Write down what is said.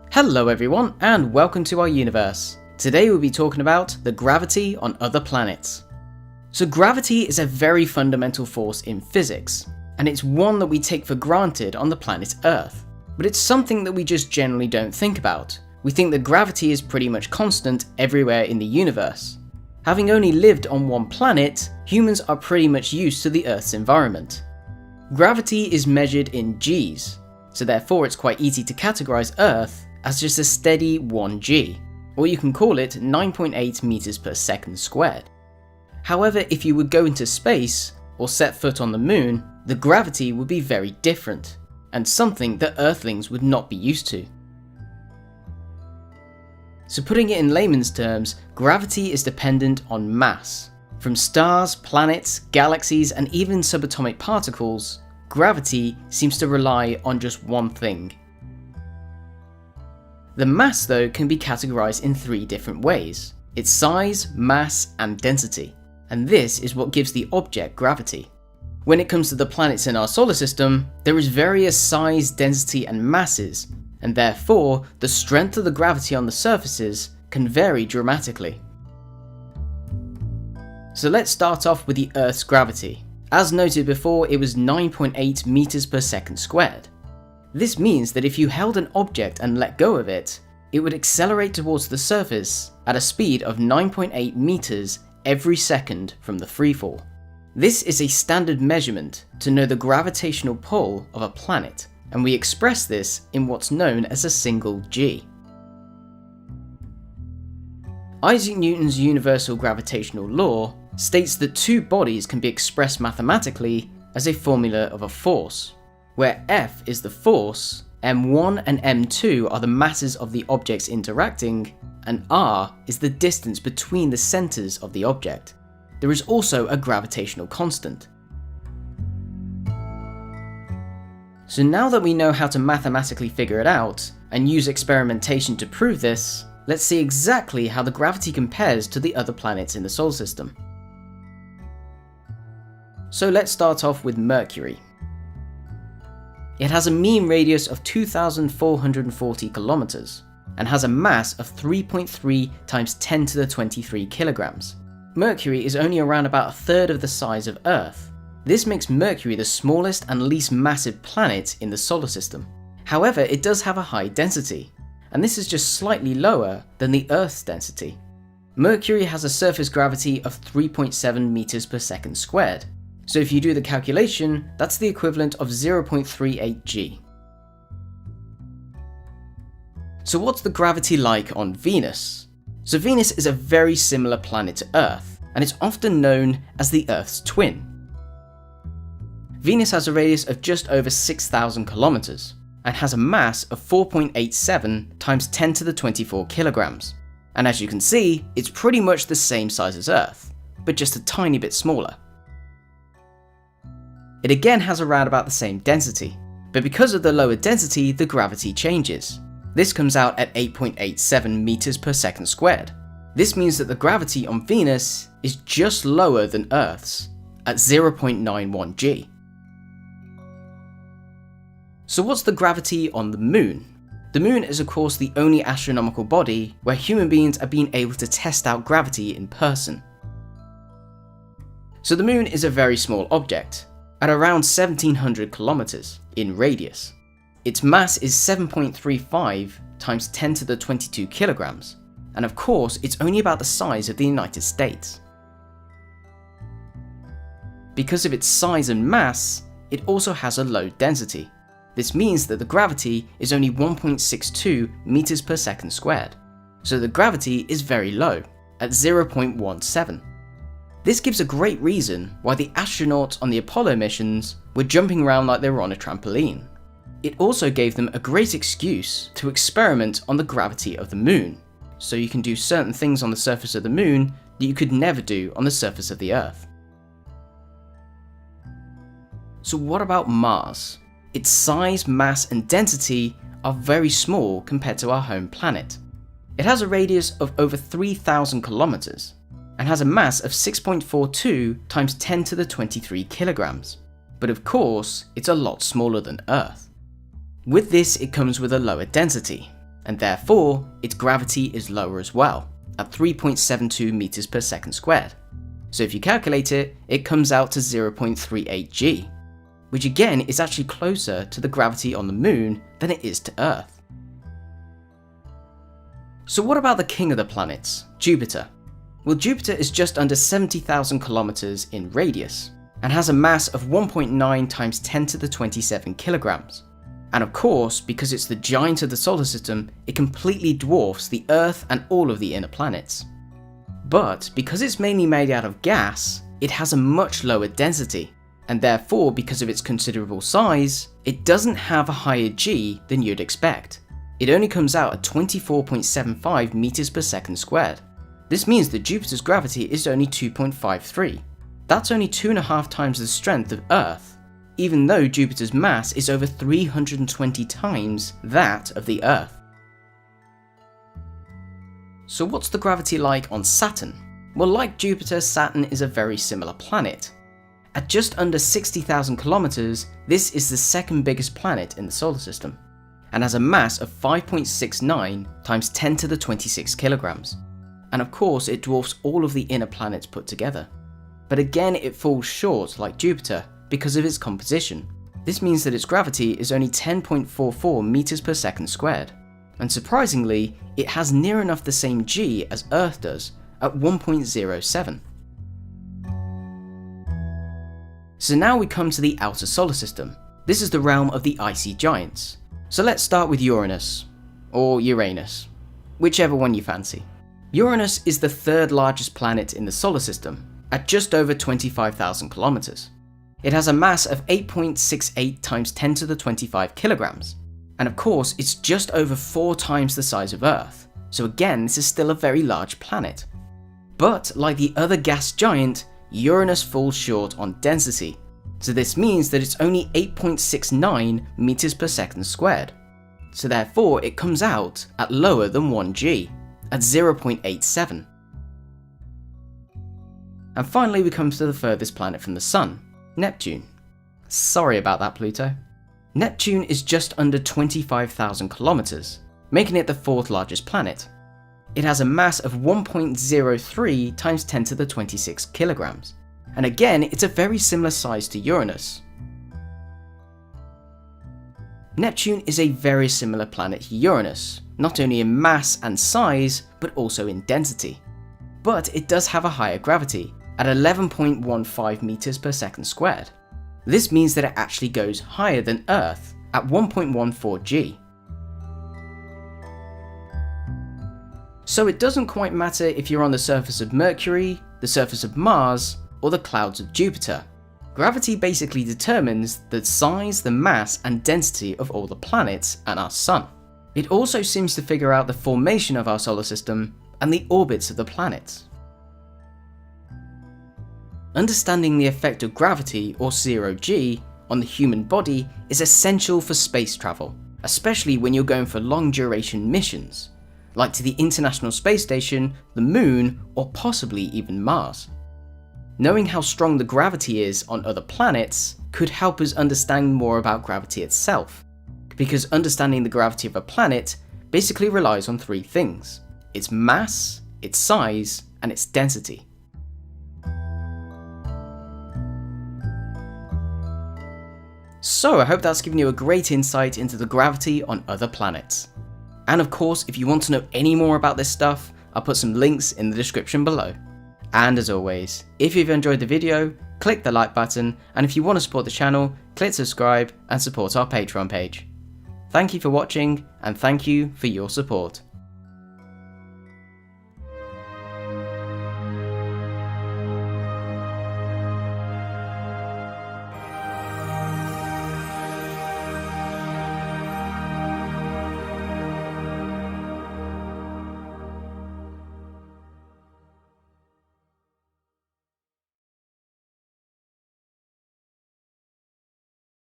Hello everyone, and welcome to our universe. Today we'll be talking about the gravity on other planets. So gravity is a very fundamental force in physics, and it's one that we take for granted on the planet Earth. But it's something that we just generally don't think about. We think that gravity is pretty much constant everywhere in the universe. Having only lived on one planet, humans are pretty much used to the Earth's environment. Gravity is measured in Gs, so therefore it's quite easy to categorize Earth as just a steady 1g, or you can call it 9.8 meters per second squared. However, if you would go into space, or set foot on the moon, the gravity would be very different, and something that Earthlings would not be used to. So putting it in layman's terms, gravity is dependent on mass. From stars, planets, galaxies, and even subatomic particles, gravity seems to rely on just one thing. The mass, though, can be categorized in three different ways: its size, mass, and density. And this is what gives the object gravity. When it comes to the planets in our solar system, there is various size, density, and masses, and therefore the strength of the gravity on the surfaces can vary dramatically. So let's start off with the Earth's gravity. As noted before, it was 9.8 meters per second squared. This means that if you held an object and let go of it, it would accelerate towards the surface at a speed of 9.8 meters every second from the freefall. This is a standard measurement to know the gravitational pull of a planet, and we express this in what's known as a single G. Isaac Newton's universal gravitational law states that two bodies can be expressed mathematically as a formula of a force, where F is the force, m1 and m2 are the masses of the objects interacting, and r is the distance between the centers of the object. There is also a gravitational constant. So now that we know how to mathematically figure it out, and use experimentation to prove this, let's see exactly how the gravity compares to the other planets in the solar system. So let's start off with Mercury. It has a mean radius of 2,440 kilometers and has a mass of 3.3 times 10 to the 23 kilograms. Mercury is only around about a third of the size of Earth. This makes Mercury the smallest and least massive planet in the solar system. However, it does have a high density, and this is just slightly lower than the Earth's density. Mercury has a surface gravity of 3.7 meters per second squared. So if you do the calculation, that's the equivalent of 0.38 g. So what's the gravity like on Venus? So Venus is a very similar planet to Earth, and it's often known as the Earth's twin. Venus has a radius of just over 6,000 kilometers, and has a mass of 4.87 times 10 to the 24 kilograms. And as you can see, it's pretty much the same size as Earth, but just a tiny bit smaller. It again has around about the same density, but because of the lower density, the gravity changes. This comes out at 8.87 meters per second squared. This means that the gravity on Venus is just lower than Earth's, at 0.91 g. So what's the gravity on the Moon? The Moon is of course the only astronomical body where human beings are being able to test out gravity in person. So the Moon is a very small object, at around 1,700 kilometers in radius. Its mass is 7.35 times 10 to the 22 kilograms, and of course it's only about the size of the United States. Because of its size and mass, it also has a low density. This means that the gravity is only 1.62 meters per second squared, so the gravity is very low, at 0.17. This gives a great reason why the astronauts on the Apollo missions were jumping around like they were on a trampoline. It also gave them a great excuse to experiment on the gravity of the Moon, so you can do certain things on the surface of the Moon that you could never do on the surface of the Earth. So what about Mars? Its size, mass, and density are very small compared to our home planet. It has a radius of over 3,000 kilometers, and has a mass of 6.42 times 10 to the 23 kilograms. But of course, it's a lot smaller than Earth. With this, it comes with a lower density, and therefore its gravity is lower as well, at 3.72 meters per second squared. So if you calculate it, it comes out to 0.38 g, which again is actually closer to the gravity on the Moon than it is to Earth. So what about the king of the planets, Jupiter? Well, Jupiter is just under 70,000 kilometers in radius, and has a mass of 1.9 times 10 to the 27 kilograms. And of course, because it's the giant of the solar system, it completely dwarfs the Earth and all of the inner planets. But because it's mainly made out of gas, it has a much lower density, and therefore because of its considerable size, it doesn't have a higher g than you'd expect. It only comes out at 24.75 meters per second squared. This means that Jupiter's gravity is only 2.53. That's only 2.5 times the strength of Earth, even though Jupiter's mass is over 320 times that of the Earth. So what's the gravity like on Saturn? Well, like Jupiter, Saturn is a very similar planet. At just under 60,000 kilometers, this is the second biggest planet in the solar system, and has a mass of 5.69 times 10 to the 26 kilograms. And of course, it dwarfs all of the inner planets put together. But again, it falls short like Jupiter because of its composition. This means that its gravity is only 10.44 meters per second squared. And surprisingly, it has near enough the same g as Earth does, at 1.07. So now we come to the outer solar system. This is the realm of the icy giants. So let's start with Uranus, or Uranus, whichever one you fancy. Uranus is the third largest planet in the solar system, at just over 25,000 kilometers. It has a mass of 8.68 times 10 to the 25 kilograms. And of course, it's just over 4 times the size of Earth, so again, this is still a very large planet. But like the other gas giant, Uranus falls short on density, so this means that it's only 8.69 meters per second squared. So therefore, it comes out at lower than 1 g, at 0.87. And finally, we come to the furthest planet from the Sun, Neptune. Sorry about that, Pluto. Neptune is just under 25,000 kilometers, making it the fourth largest planet. It has a mass of 1.03 times 10 to the 26 kilograms, and again, it's a very similar size to Uranus. Neptune is a very similar planet to Uranus, not only in mass and size, but also in density. But it does have a higher gravity, at 11.15 meters per second squared. This means that it actually goes higher than Earth, at 1.14 g. So it doesn't quite matter if you're on the surface of Mercury, the surface of Mars, or the clouds of Jupiter. Gravity basically determines the size, the mass, and density of all the planets and our Sun. It also seems to figure out the formation of our solar system and the orbits of the planets. Understanding the effect of gravity, or zero G, on the human body is essential for space travel, especially when you're going for long duration missions, like to the International Space Station, the Moon, or possibly even Mars. Knowing how strong the gravity is on other planets could help us understand more about gravity itself, because understanding the gravity of a planet basically relies on 3 things: its mass, its size, and its density. So I hope that's given you a great insight into the gravity on other planets. And of course, if you want to know any more about this stuff, I'll put some links in the description below. And as always, if you've enjoyed the video, click the like button, and if you want to support the channel, click subscribe and support our Patreon page. Thank you for watching, and thank you for your support.